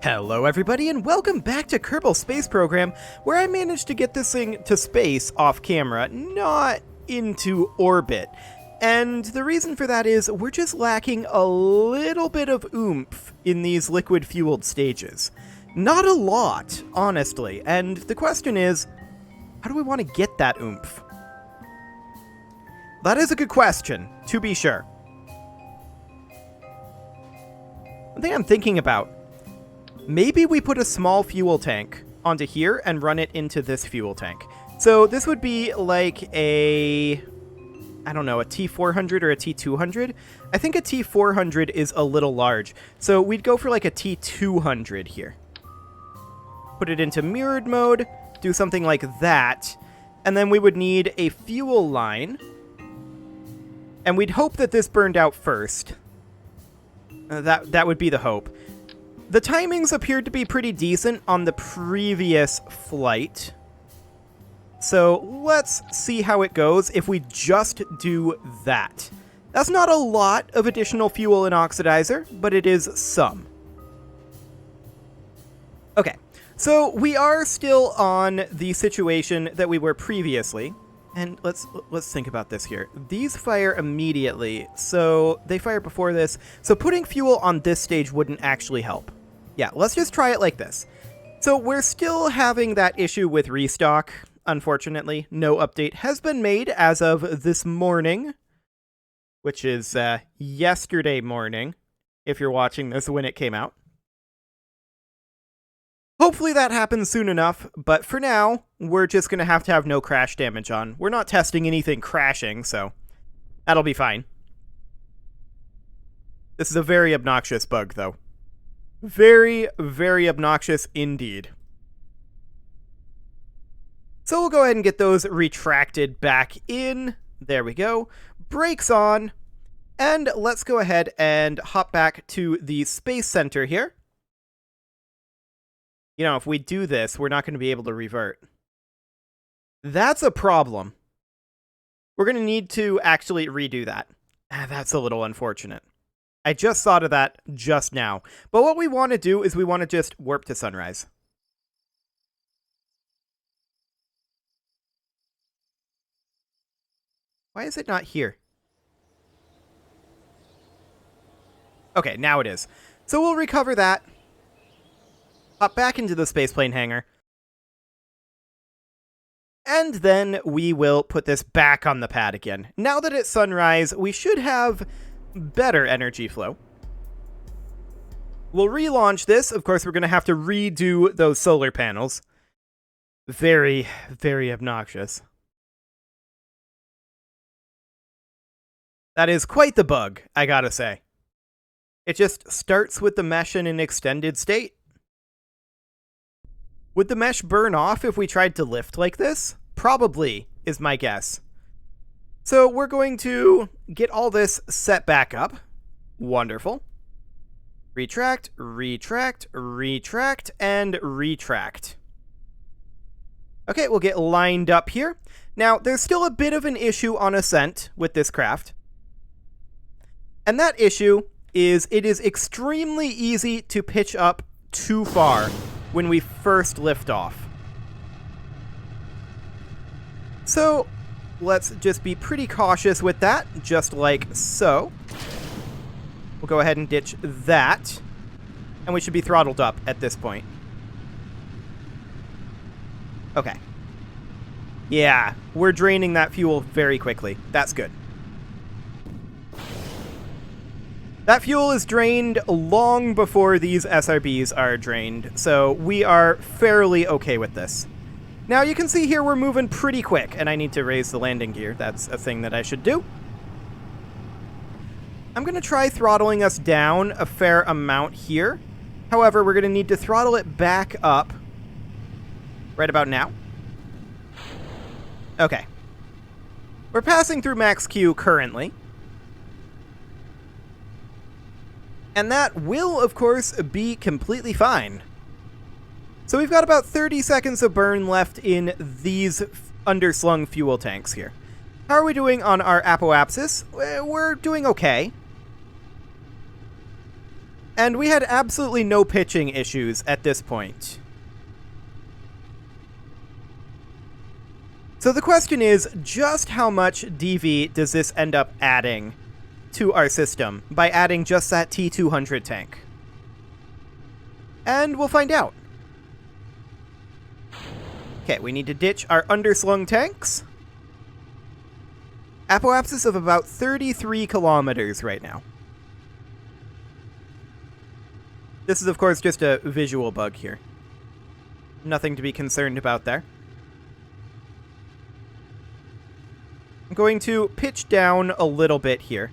Hello everybody and welcome back to Kerbal Space Program, where I managed to get this thing to space off camera, not into orbit. And the reason for that is we're just lacking a little bit of oomph in these liquid-fueled stages. Not a lot, honestly, and the question is, how do we want to get that oomph? That is a good question, to be sure. One thing I'm thinking about, maybe we put a small fuel tank onto here and run it into this fuel tank. So this would be like a, I don't know, a T400 or a T200. I think a T400 is a little large. So we'd go for like a T200 here. Put it into mirrored mode, do something like that. And then we would need a fuel line. And we'd hope that this burned out first. That would be the hope. The timings appeared to be pretty decent on the previous flight. So let's see how it goes if we just do that. That's not a lot of additional fuel and oxidizer, but it is some. Okay, so we are still on the situation that we were previously. And let's think about this here. These fire immediately, so they fire before this. So putting fuel on this stage wouldn't actually help. Yeah, let's just try it like this. So we're still having that issue with ReStock, unfortunately. No update has been made as of this morning, which is yesterday morning, if you're watching this when it came out. Hopefully that happens soon enough, but for now, we're just going to have no crash damage on. We're not testing anything crashing, so that'll be fine. This is a very obnoxious bug, though. Very, very obnoxious indeed. So we'll go ahead and get those retracted back in. There we go. Brakes on. And let's go ahead and hop back to the Space Center here. You know, if we do this, we're not going to be able to revert. That's a problem. We're going to need to actually redo that. That's a little unfortunate. I just thought of that just now. But what we want to do is we want to just warp to sunrise. Why is it not here? Okay, now it is. So we'll recover that. Hop back into the spaceplane hangar. And then we will put this back on the pad again. Now that it's sunrise, we should have better energy flow. We'll relaunch this. Of course, we're going to have to redo those solar panels. Very, very obnoxious. That is quite the bug, I gotta say. It just starts with the mesh in an extended state. Would the mesh burn off if we tried to lift like this? Probably, is my guess. So we're going to get all this set back up. Wonderful. Retract, retract, retract, and retract. Okay, we'll get lined up here. Now, there's still a bit of an issue on ascent with this craft. And that issue is it is extremely easy to pitch up too far when we first lift off. So let's just be pretty cautious with that, just like so. We'll go ahead and ditch that, and we should be throttled up at this point. Okay. Yeah, we're draining that fuel very quickly. That's good. That fuel is drained long before these SRBs are drained, so we are fairly okay with this. Now you can see here we're moving pretty quick, and I need to raise the landing gear. That's a thing that I should do. I'm going to try throttling us down a fair amount here. However, we're going to need to throttle it back up right about now. Okay. We're passing through max Q currently. And that will, of course, be completely fine. So we've got about 30 seconds of burn left in these underslung fuel tanks here. How are we doing on our apoapsis? We're doing okay. And we had absolutely no pitching issues at this point. So the question is, just how much DV does this end up adding to our system by adding just that T200 tank? And we'll find out. Okay, we need to ditch our underslung tanks. Apoapsis of about 33 kilometers right now. This is, of course, just a visual bug here. Nothing to be concerned about there. I'm going to pitch down a little bit here.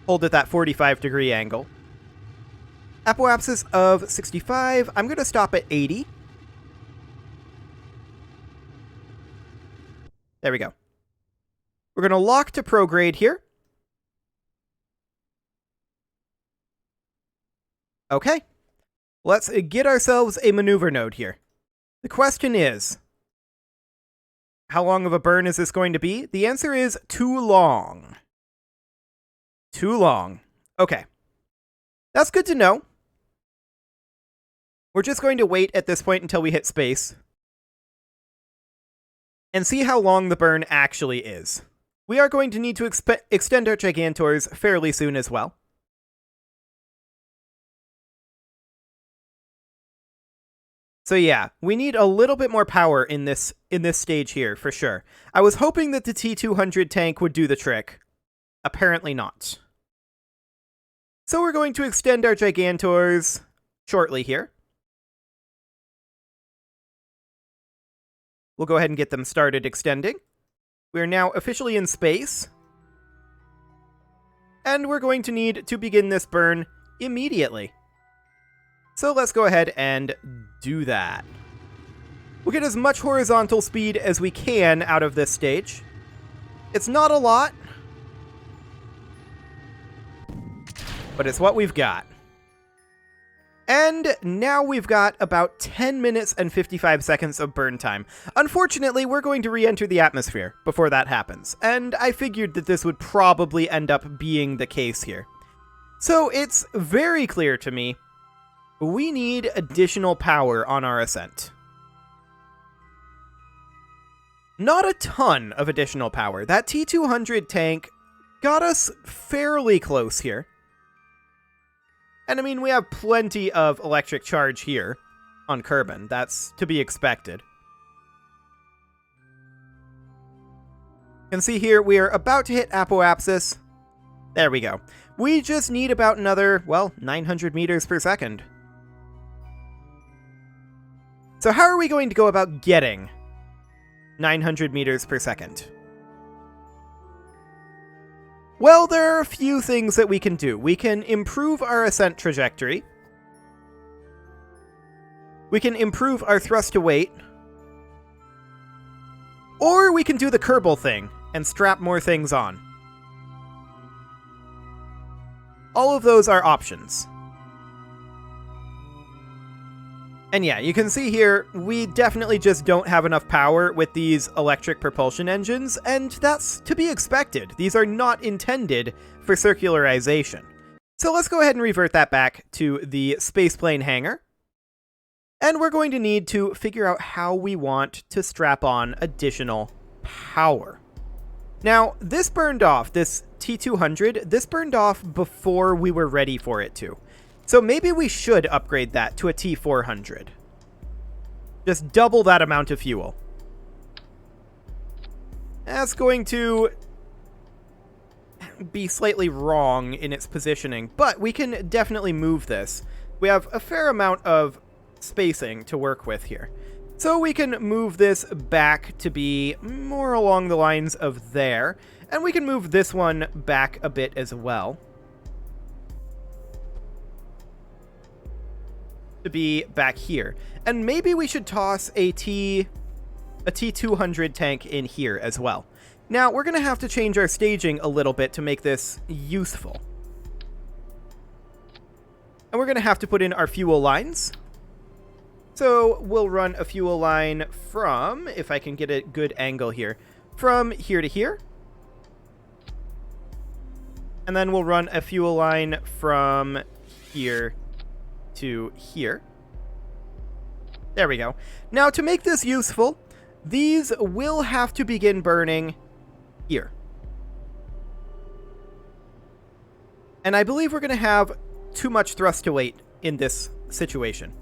Hold at that 45-degree angle. Apoapsis of 65. I'm going to stop at 80. There we go. We're going to lock to prograde here. Okay. Let's get ourselves a maneuver node here. The question is, how long of a burn is this going to be? The answer is too long. Too long. Okay. That's good to know. We're just going to wait at this point until we hit space and see how long the burn actually is. We are going to need to extend our Gigantors fairly soon as well. So yeah, we need a little bit more power in this stage here, for sure. I was hoping that the T200 tank would do the trick. Apparently not. So we're going to extend our Gigantors shortly here. We'll go ahead and get them started extending. We are now officially in space. And we're going to need to begin this burn immediately. So let's go ahead and do that. We'll get as much horizontal speed as we can out of this stage. It's not a lot, but it's what we've got. And now we've got about 10 minutes and 55 seconds of burn time. Unfortunately, we're going to re-enter the atmosphere before that happens, and I figured that this would probably end up being the case here. So it's very clear to me, we need additional power on our ascent. Not a ton of additional power. That T200 tank got us fairly close here. And I mean, we have plenty of electric charge here on Kerbal. That's to be expected. You can see here, we are about to hit Apoapsis. There we go. We just need about another, well, 900 meters per second. So how are we going to go about getting 900 meters per second? Well, there are a few things that we can do. We can improve our ascent trajectory. We can improve our thrust to weight. Or we can do the Kerbal thing and strap more things on. All of those are options. And yeah, you can see here, we definitely just don't have enough power with these electric propulsion engines, and that's to be expected. These are not intended for circularization. So let's go ahead and revert that back to the spaceplane hangar. And we're going to need to figure out how we want to strap on additional power. Now, this burned off, this T200, this burned off before we were ready for it to. So maybe we should upgrade that to a T400. Just double that amount of fuel. That's going to be slightly wrong in its positioning, but we can definitely move this. We have a fair amount of spacing to work with here. So we can move this back to be more along the lines of there, and we can move this one back a bit as well, to be back here. And maybe we should toss a T200 tank in here as well. Now, we're going to have to change our staging a little bit to make this useful. And we're going to have to put in our fuel lines. So we'll run a fuel line from, if I can get a good angle here, from here to here. And then we'll run a fuel line from here to here. There we go. Now, to make this useful, these will have to begin burning here. And I believe we're going to have too much thrust to weight in this situation.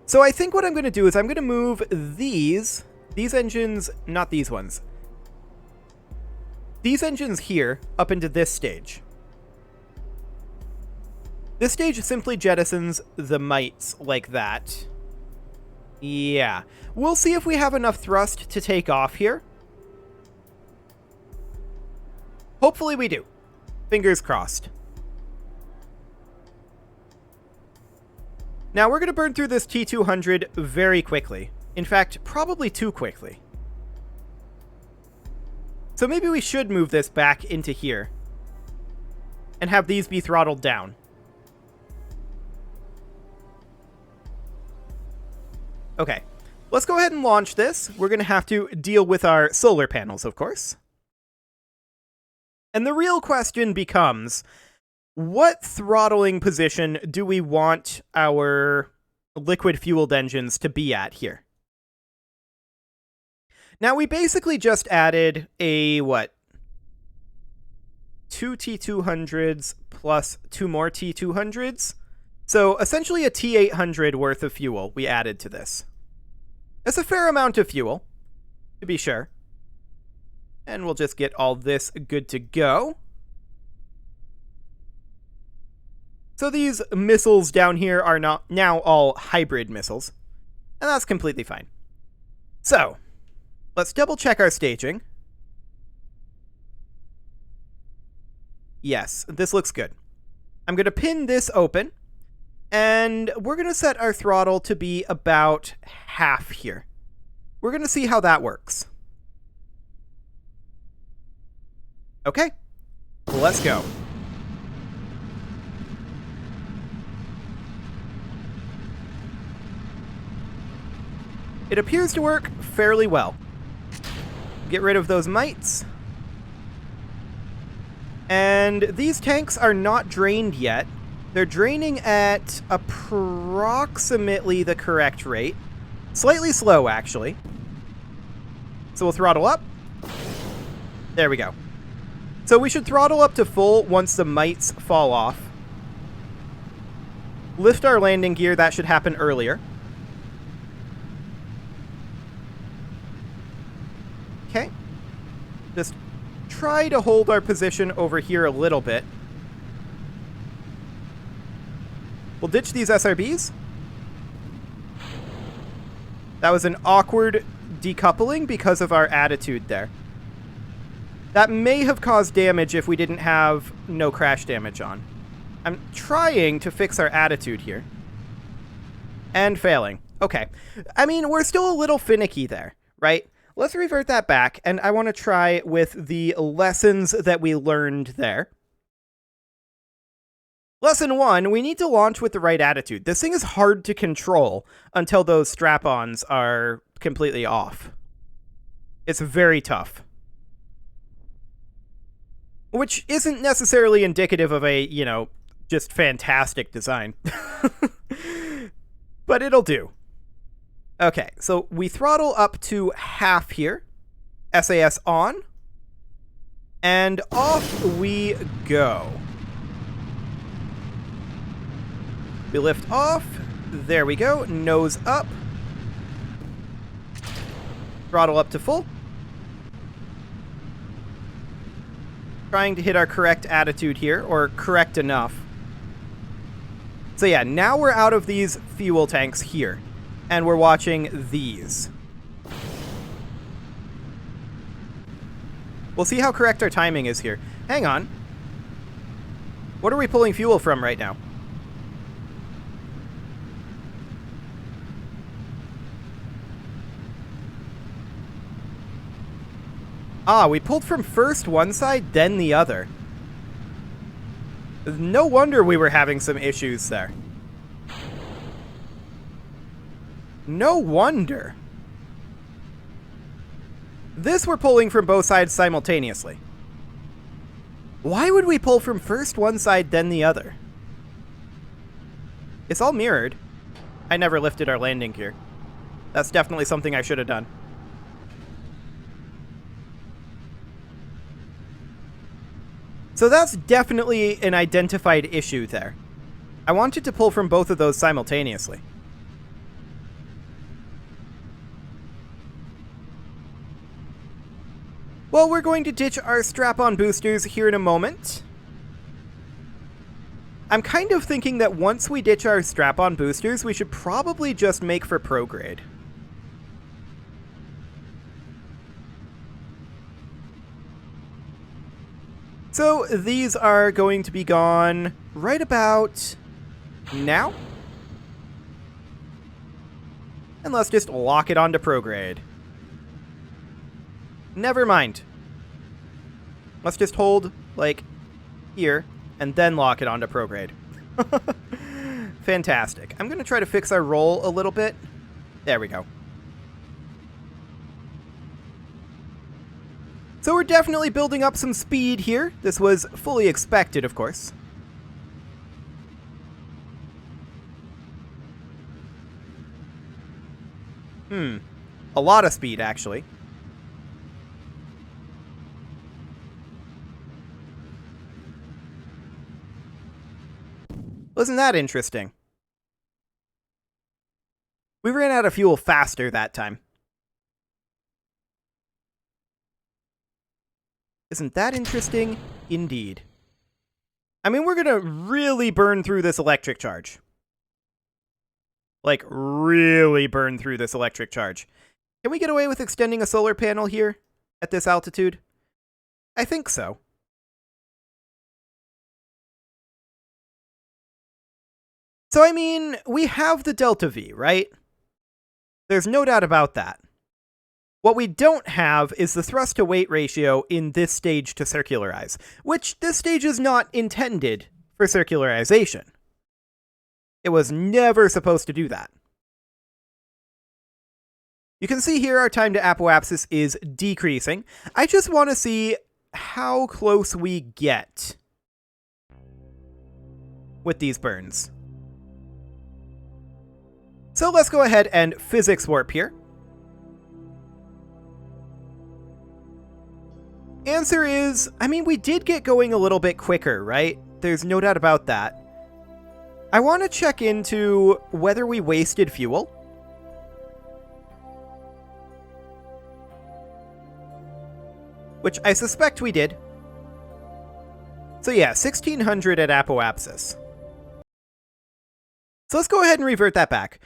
So I think what I'm going to do is I'm going to move these engines, not these ones, these engines here up into this stage. This stage simply jettisons the mites like that. Yeah. We'll see if we have enough thrust to take off here. Hopefully we do. Fingers crossed. Now we're going to burn through this T200 very quickly. In fact, probably too quickly. So maybe we should move this back into here and have these be throttled down. Okay, let's go ahead and launch this. We're going to have to deal with our solar panels, of course. And the real question becomes, what throttling position do we want our liquid-fueled engines to be at here? Now, we basically just added a, what? 2 T200s plus 2 more T200s? So, essentially a T800 worth of fuel we added to this. That's a fair amount of fuel, to be sure. And we'll just get all this good to go. So these missiles down here are now all hybrid missiles. And that's completely fine. So, let's double check our staging. Yes, this looks good. I'm going to pin this open. And we're going to set our throttle to be about half here. We're going to see how that works. Okay, let's go. It appears to work fairly well. Get rid of those mites. And these tanks are not drained yet. They're draining at approximately the correct rate. Slightly slow, actually. So we'll throttle up. There we go. So we should throttle up to full once the mites fall off. Lift our landing gear. That should happen earlier. Okay. Just try to hold our position over here a little bit. We'll ditch these SRBs. That was an awkward decoupling because of our attitude there. That may have caused damage if we didn't have no crash damage on. I'm trying to fix our attitude here. And failing. Okay. I mean, we're still a little finicky there, right? Let's revert that back, and I want to try with the lessons that we learned there. Lesson 1, we need to launch with the right attitude. This thing is hard to control until those strap-ons are completely off. It's very tough. Which isn't necessarily indicative of a, you know, just fantastic design. But it'll do. Okay, so we throttle up to half here. SAS on. And off we go. We lift off. There we go. Nose up. Throttle up to full. Trying to hit our correct attitude here, or correct enough. So yeah, now we're out of these fuel tanks here, and we're watching these. We'll see how correct our timing is here. Hang on. What are we pulling fuel from right now? Ah, we pulled from first one side, then the other. No wonder we were having some issues there. No wonder. This we're pulling from both sides simultaneously. Why would we pull from first one side, then the other? It's all mirrored. I never lifted our landing gear. That's definitely something I should have done. So that's definitely an identified issue there. I wanted to pull from both of those simultaneously. Well, we're going to ditch our strap-on boosters here in a moment. I'm kind of thinking that once we ditch our strap-on boosters, we should probably just make for prograde. So these are going to be gone right about now. And let's just lock it onto prograde. Never mind. Let's just hold, like, here, and then lock it onto prograde. Fantastic. I'm going to try to fix our roll a little bit. There we go. So we're definitely building up some speed here. This was fully expected, of course. A lot of speed, actually. Wasn't that interesting? We ran out of fuel faster that time. Isn't that interesting? Indeed. I mean, we're gonna really burn through this electric charge. Like, really burn through this electric charge. Can we get away with extending a solar panel here at this altitude? I think so. So, I mean, we have the delta V, right? There's no doubt about that. What we don't have is the thrust-to-weight ratio in this stage to circularize, which this stage is not intended for circularization. It was never supposed to do that. You can see here our time to apoapsis is decreasing. I just want to see how close we get with these burns. So let's go ahead and physics warp here. Answer is, I mean, we did get going a little bit quicker, right? There's no doubt about that. I want to check into whether we wasted fuel. Which I suspect we did. So yeah, 1600 at apoapsis. So let's go ahead and revert that back.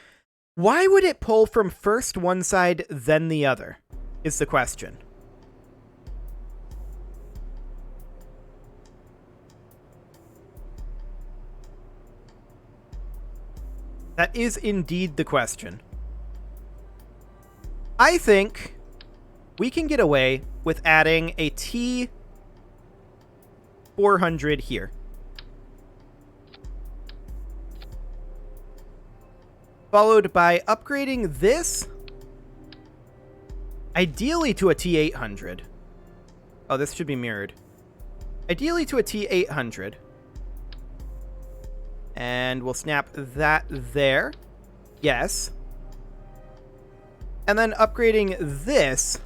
Why would it pull from first one side, then the other, is the question. That is indeed the question. I think we can get away with adding a T400 here. Followed by upgrading this, ideally to a T800. Oh, this should be mirrored. Ideally to a T800. And we'll snap that there. Yes. And then upgrading this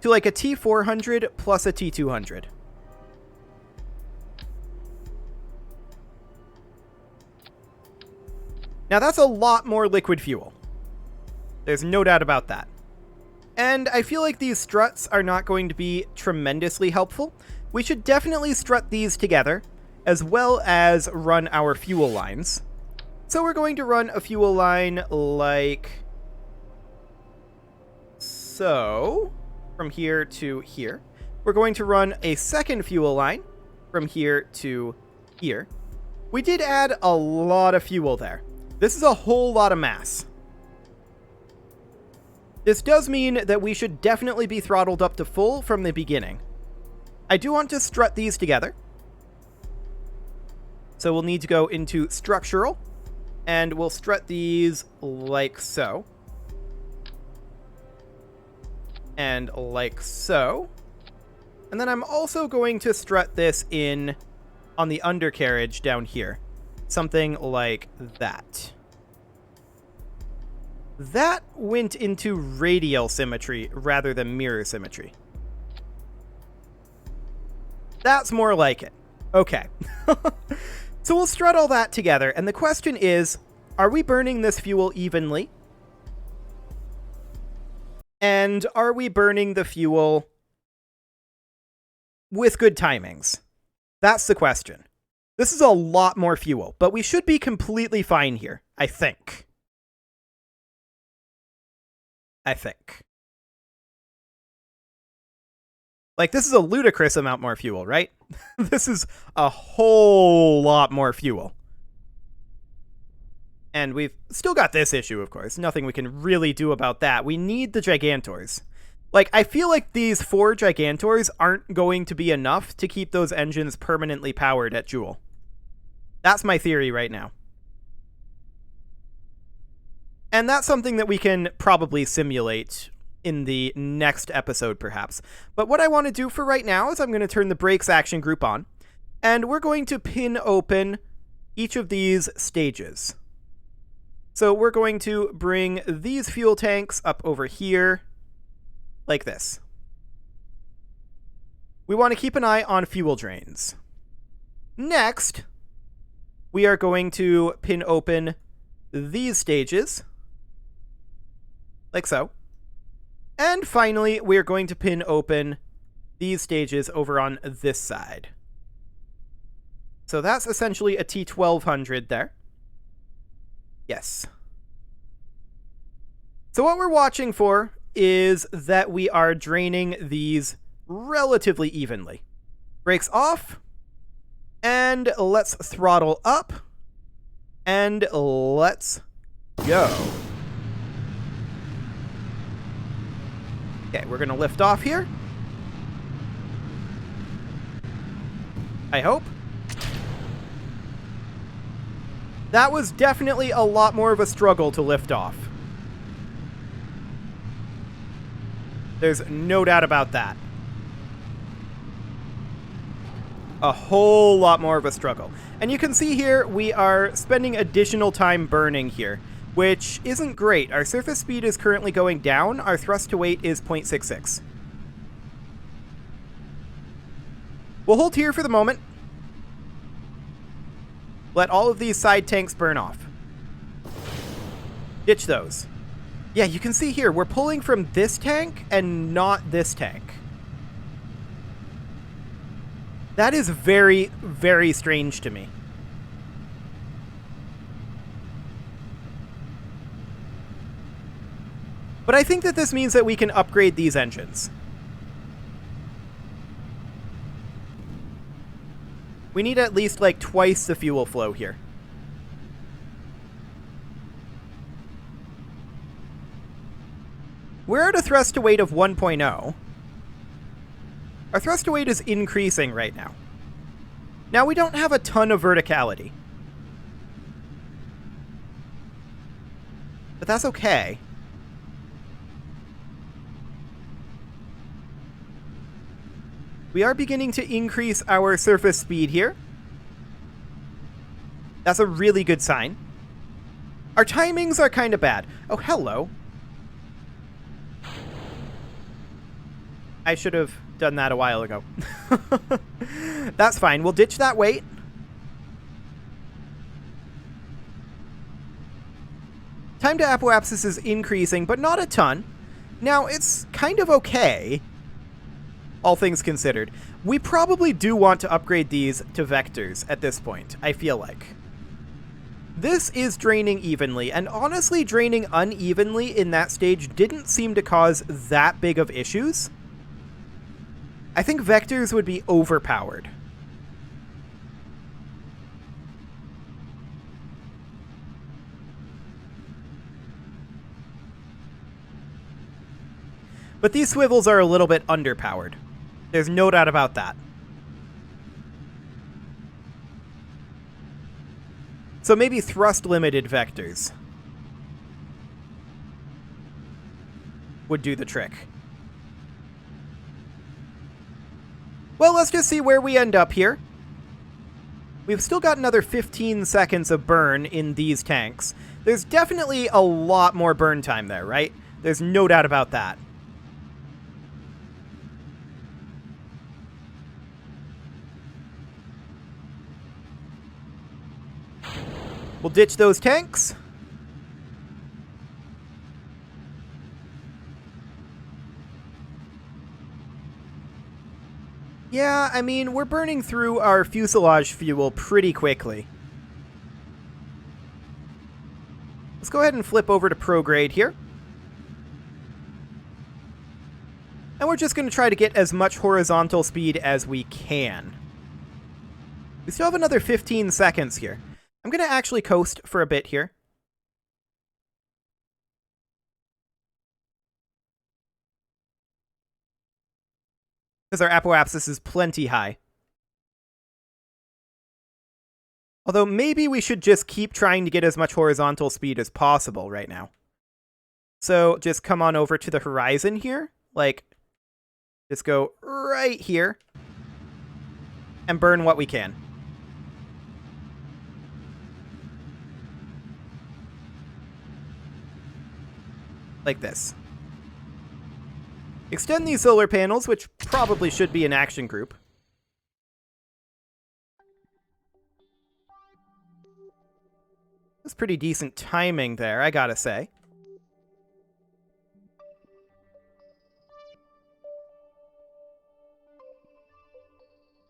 to like a T400 plus a T200. Now that's a lot more liquid fuel. There's no doubt about that. And I feel like these struts are not going to be tremendously helpful. We should definitely strut these together, as well as run our fuel lines. So we're going to run a fuel line like so, from here to here. We're going to run a second fuel line from here to here. We did add a lot of fuel there. This is a whole lot of mass. This does mean that we should definitely be throttled up to full from the beginning. I do want to strut these together. So we'll need to go into structural, and we'll strut these like so. And like so. And then I'm also going to strut this in on the undercarriage down here. Something like that. That went into radial symmetry rather than mirror symmetry. That's more like it. Okay. So we'll strut all that together, and the question is, are we burning this fuel evenly? And are we burning the fuel with good timings? That's the question. This is a lot more fuel, but we should be completely fine here, I think. Like, this is a ludicrous amount more fuel, right? This is a whole lot more fuel. And we've still got this issue, of course. Nothing we can really do about that. We need the Gigantors. Like, I feel like these 4 Gigantors aren't going to be enough to keep those engines permanently powered at Jool. That's my theory right now. And that's something that we can probably simulate in the next episode, perhaps. But what I want to do for right now is I'm going to turn the brakes action group on, and we're going to pin open each of these stages. So we're going to bring these fuel tanks up over here, like this. We want to keep an eye on fuel drains. Next, we are going to pin open these stages, like so. And finally, we're going to pin open these stages over on this side. So that's essentially a T1200 there. Yes. So what we're watching for is that we are draining these relatively evenly. Brakes off. And let's throttle up. And let's go. Okay, we're going to lift off here. I hope. That was definitely a lot more of a struggle to lift off. There's no doubt about that. A whole lot more of a struggle. And you can see here, we are spending additional time burning here, which isn't great. Our surface speed is currently going down. Our thrust to weight is 0.66. We'll hold here for the moment. Let all of these side tanks burn off. Ditch those. Yeah, you can see here, we're pulling from this tank and not this tank. That is very, very strange to me. But I think that this means that we can upgrade these engines. We need at least like twice the fuel flow here. We're at a thrust to weight of 1.0. Our thrust to weight is increasing right now. Now we don't have a ton of verticality. But that's okay. We are beginning to increase our surface speed here. That's a really good sign. Our timings are kind of bad. Oh, hello. I should have done that a while ago. That's fine. We'll ditch that weight. Time to apoapsis is increasing, but not a ton. Now, it's kind of okay, all things considered. We probably do want to upgrade these to vectors at this point, I feel like. This is draining evenly, and honestly, draining unevenly in that stage didn't seem to cause that big of issues. I think vectors would be overpowered. But these swivels are a little bit underpowered. There's no doubt about that. So maybe thrust-limited vectors would do the trick. Well, let's just see where we end up here. We've still got another 15 seconds of burn in these tanks. There's definitely a lot more burn time there, right? There's no doubt about that. We'll ditch those tanks. Yeah, I mean, we're burning through our fuselage fuel pretty quickly. Let's go ahead and flip over to prograde here. And we're just going to try to get as much horizontal speed as we can. We still have another 15 seconds here. I'm going to actually coast for a bit here. Because our apoapsis is plenty high. Although maybe we should just keep trying to get as much horizontal speed as possible right now. So just come on over to the horizon here. Like, just go right here. And burn what we can. Like this. Extend these solar panels, which probably should be an action group. That's pretty decent timing there, I gotta say.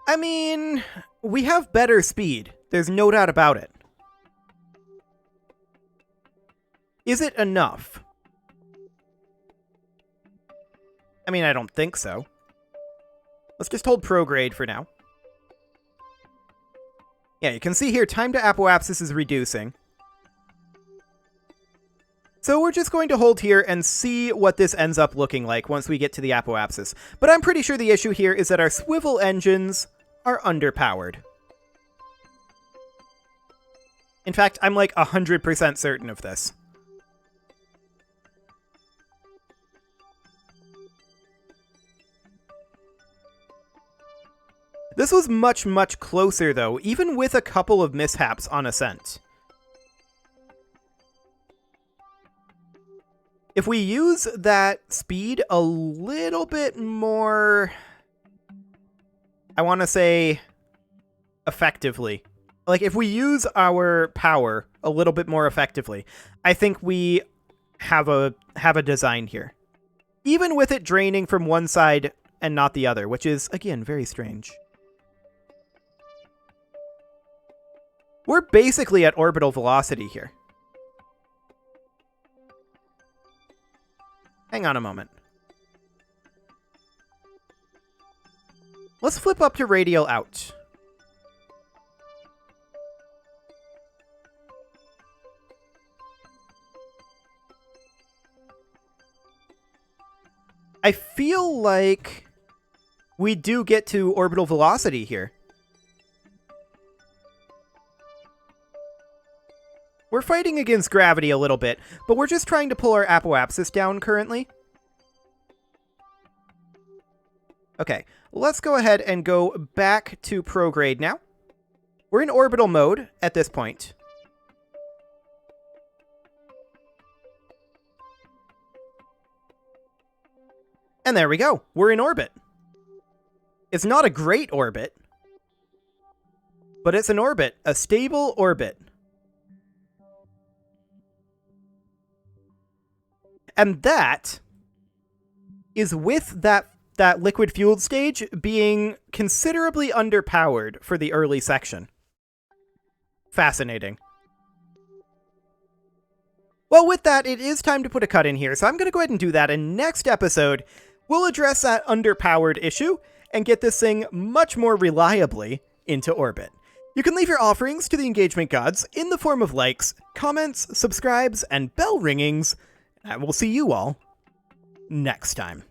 I mean, we have better speed. There's no doubt about it. Is it enough? I mean, I don't think so. Let's just hold prograde for now. Yeah, you can see here, time to apoapsis is reducing. So we're just going to hold here and see what this ends up looking like once we get to the apoapsis. But I'm pretty sure the issue here is that our swivel engines are underpowered. In fact, I'm like 100% certain of this. This was much, much closer, though, even with a couple of mishaps on ascent. If we use that speed a little bit more, I want to say, effectively. Like, if we use our power a little bit more effectively, I think we have a design here. Even with it draining from one side and not the other, which is, again, very strange. We're basically at orbital velocity here. Hang on a moment. Let's flip up to radial out. I feel like we do get to orbital velocity here. We're fighting against gravity a little bit, but we're just trying to pull our apoapsis down currently. Okay, let's go ahead and go back to prograde now. We're in orbital mode at this point. And there we go. We're in orbit. It's not a great orbit, but it's an orbit, a stable orbit. And that is with that liquid fueled stage being considerably underpowered for the early section. Fascinating. Well, with that, it is time to put a cut in here, so I'm going to go ahead and do that, and next episode, we'll address that underpowered issue and get this thing much more reliably into orbit. You can leave your offerings to the engagement gods in the form of likes, comments, subscribes, and bell ringings. I will see you all next time.